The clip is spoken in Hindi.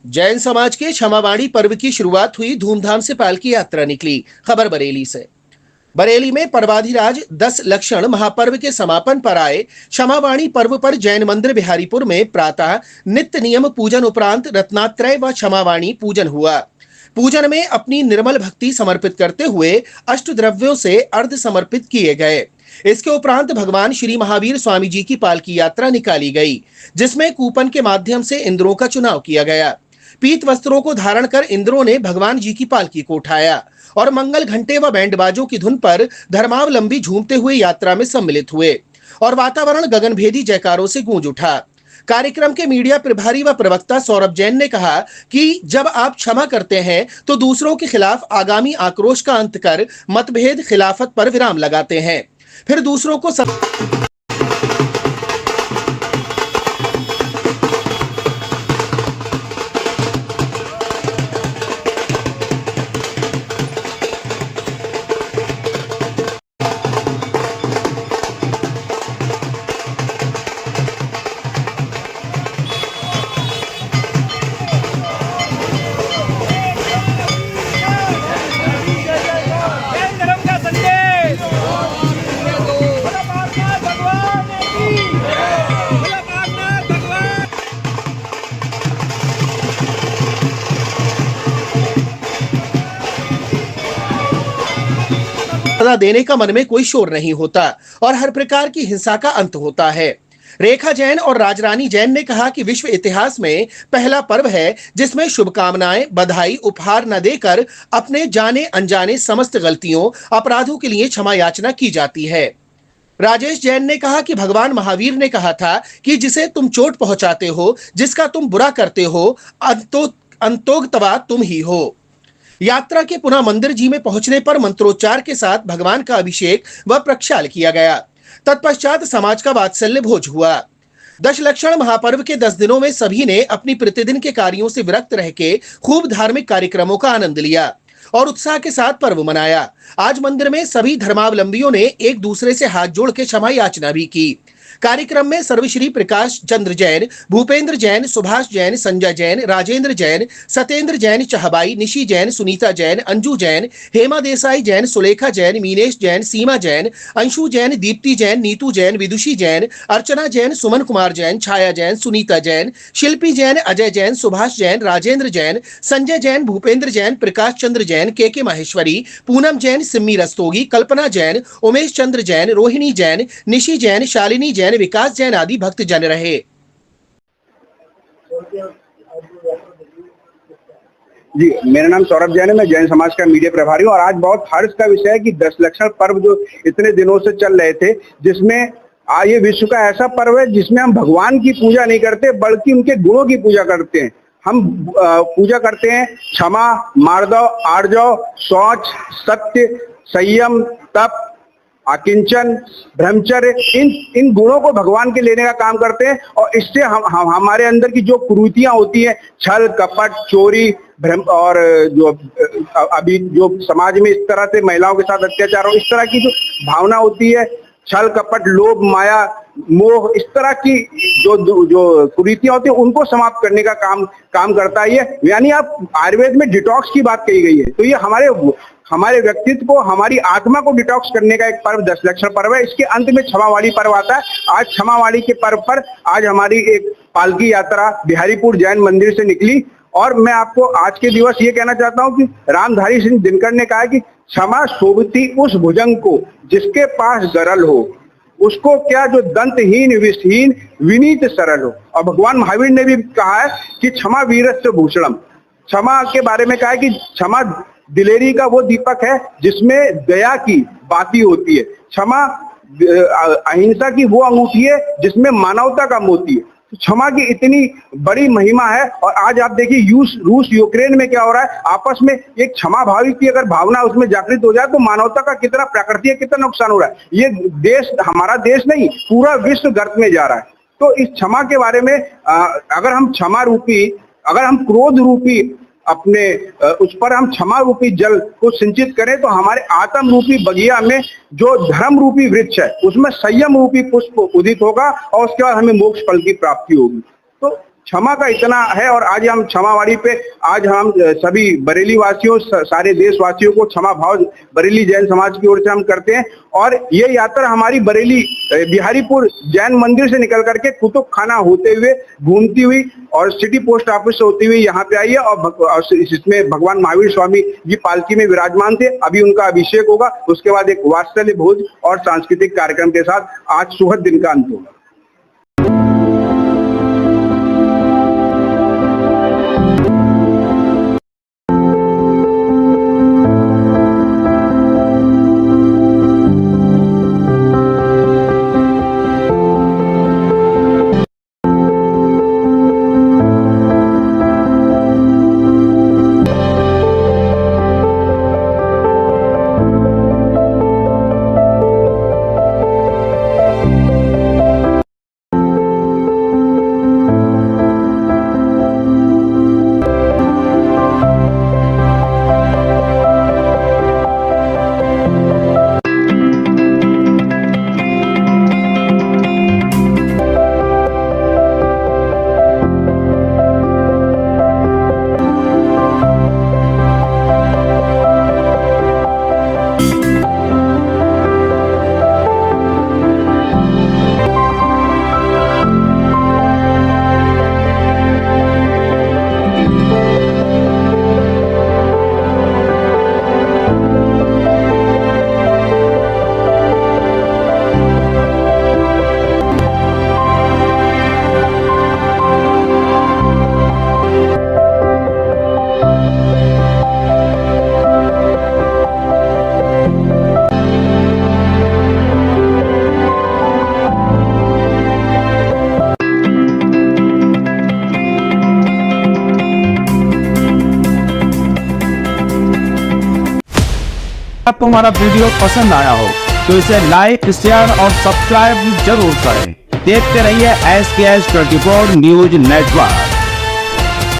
जैन समाज के क्षमावाणी पर्व की शुरुआत हुई। धूमधाम से पालकी यात्रा निकली। खबर बरेली से। बरेली में पर्वाधिराज 10 लक्षण महापर्व के समापन पर आए क्षमावाणी पर्व पर जैन मंदिर बिहारीपुर में प्रातः नित्य नियम पूजन उपरांत रत्नात्रय व क्षमावाणी पूजन हुआ। पूजन में अपनी निर्मल भक्ति समर्पित करते हुए अष्ट द्रव्यों से अर्ध समर्पित किए गए। इसके उपरांत भगवान श्री महावीर स्वामी जी की पालकी यात्रा निकाली गई, जिसमें कूपन के माध्यम से इंद्रों का चुनाव किया गया। पीत वस्त्रों को धारण कर इंद्रों ने भगवान जी की पालकी को उठाया और मंगल घंटे व बैंडबाजों की धुन पर धर्मावलंबी झूमते हुए यात्रा में सम्मिलित हुए और वातावरण गगनभेदी जयकारों से गूंज उठा। कार्यक्रम के मीडिया प्रभारी व प्रवक्ता सौरभ जैन ने कहा कि जब आप क्षमा करते हैं तो दूसरों के खिलाफ आगामी आक्रोश का अंत कर मतभेद खिलाफत पर विराम लगाते हैं, फिर दूसरों को सजा देने का मन में कोई शोर नहीं होता और हर प्रकार की हिंसा का अंत होता है। रेखा जैन और राजरानी जैन ने कहा कि विश्व इतिहास में पहला पर्व है जिसमें शुभकामनाएं, बधाई, उपहार न देकर अपने जाने अनजाने समस्त गलतियों, अपराधों के लिए क्षमा याचना की जाती है। राजेश जैन ने कहा कि भगवान महावीर ने कहा था कि जिसे तुम चोट पहुंचाते हो, जिसका तुम बुरा करते हो, अंतोगतवा तुम ही हो। यात्रा के पुनः मंदिर जी में पहुंचने पर मंत्रोच्चार के साथ भगवान का अभिषेक व प्रक्षाल किया गया। तत्पश्चात समाज का वात्सल्य भोज हुआ। 10 लक्षण महापर्व के 10 दिनों में सभी ने अपनी प्रतिदिन के कार्यों से विरक्त रह के खूब धार्मिक कार्यक्रमों का आनंद लिया और उत्साह के साथ पर्व मनाया। आज मंदिर में सभी धर्मावलंबियों ने एक दूसरे से हाथ जोड़ के क्षमा याचना भी की। कार्यक्रम में सर्वश्री प्रकाश चंद्र जैन, भूपेंद्र जैन, सुभाष जैन, संजय जैन, राजेंद्र जैन, सत्येंद्र जैन, चहबाई, निशी जैन, सुनीता जैन, अंजू जैन, हेमा देसाई जैन, सुलेखा जैन, मीनेश जैन, सीमा जैन, अंशु जैन, दीप्ति जैन, नीतू जैन, विदुषी जैन, अर्चना जैन, सुमन कुमार जैन, छाया जैन, सुनीता जैन, शिल्पी जैन, अजय जैन, सुभाष जैन, राजेंद्र जैन, संजय जैन, भूपेंद्र जैन, प्रकाश चंद्र जैन, के माहेश्वरी, पूनम जैन, सिम्मी रस्तोगी, कल्पना जैन, उमेश चंद्र जैन, रोहिणी जैन, निशी जैन, शालिनी जैन, विकास जैन आदि भक्त जन रहे। जी, मेरा नाम सौरभ जैन है। मैं जैन समाज का मीडिया प्रभारी हूँ और आज बहुत हर्ष का विषय है कि 10 लक्षण पर्व जो इतने दिनों से चल रहे थे, जिसमें ये विश्व का ऐसा पर्व है जिसमें हम भगवान की पूजा नहीं करते बल्कि उनके गुणों की पूजा करते हैं। हम पूजा करते हैं क्षमा, मार्दव, आर्जव, शौच, सत्य, संयम, तप, अकिंचन, ब्रह्मचर्य, इन गुणों को भगवान के लेने का काम करते हैं और इससे हम हमारे अंदर की जो कुरीतियां होती हैं, छल, कपट, चोरी, भ्रम और जो अभी जो समाज में इस तरह से महिलाओं के साथ अत्याचार हो, इस तरह की जो भावना होती है, छल, कपट, लोभ, माया, मोह, इस तरह की जो कुरीतियां होती है उनको समाप्त करने का काम करता है ये। यानी आप आयुर्वेद में डिटॉक्स की बात कही गई है, तो ये हमारे व्यक्तित्व को, हमारी आत्मा को डिटॉक्स करने का एक पर्व 10 लक्षण पर्व है। इसके अंत में क्षमावाणी पर्व आता है। आज क्षमावाणी के पर्व पर आज हमारी एक पालकी यात्रा बिहारीपुर जैन मंदिर से निकली और मैं आपको आज के दिवस ये कहना चाहता हूँ कि रामधारी सिंह दिनकर ने कहा कि क्षमा शोभती उस भुजंग को जिसके पास गरल हो, उसको क्या जो दंतहीन, विषहीन, विनीत सरल हो। और भगवान महावीर ने भी कहा है कि क्षमा वीरस्य भूषणम। क्षमा के बारे में कहा है कि क्षमा दिलेरी का वो दीपक है जिसमें दया की बाती होती है। क्षमा अहिंसा की वो अंगूठी है जिसमें मानवता का मोती है। तो क्षमा की इतनी बड़ी महिमा है। और आज आप देखिए रूस यूक्रेन में क्या हो रहा है। आपस में एक क्षमा भावी की अगर भावना उसमें जागृत हो जाए तो मानवता का कितना, प्रकृति का कितना नुकसान हो रहा है। ये देश, हमारा देश नहीं, पूरा विश्व गर्त में जा रहा है। तो इस क्षमा के बारे में अगर हम क्रोध रूपी अपने उस पर हम क्षमा रूपी जल को सिंचित करें तो हमारे आत्म रूपी बगिया में जो धर्म रूपी वृक्ष है उसमें संयम रूपी पुष्प उदित होगा और उसके बाद हमें मोक्ष फल की प्राप्ति होगी। तो क्षमा का इतना है। और आज हम क्षमावाड़ी पे आज हम सभी बरेली वासियों, सारे देशवासियों को क्षमा भाव बरेली जैन समाज की ओर से हम करते हैं। और ये यात्रा हमारी बरेली बिहारीपुर जैन मंदिर से निकल करके कुतुब खाना होते हुए, घूमती हुई और सिटी पोस्ट ऑफिस से होती हुई यहाँ पे आई है। और इसमें भगवान महावीर स्वामी जी पालकी में विराजमान थे। अभी उनका अभिषेक होगा, उसके बाद एक वात्सल्य भोज और सांस्कृतिक कार्यक्रम के साथ आज सुखद दिन का अंत होगा। आपको हमारा वीडियो पसंद आया हो तो इसे लाइक, शेयर और सब्सक्राइब जरूर करें। देखते रहिए SKS 24 न्यूज नेटवर्क।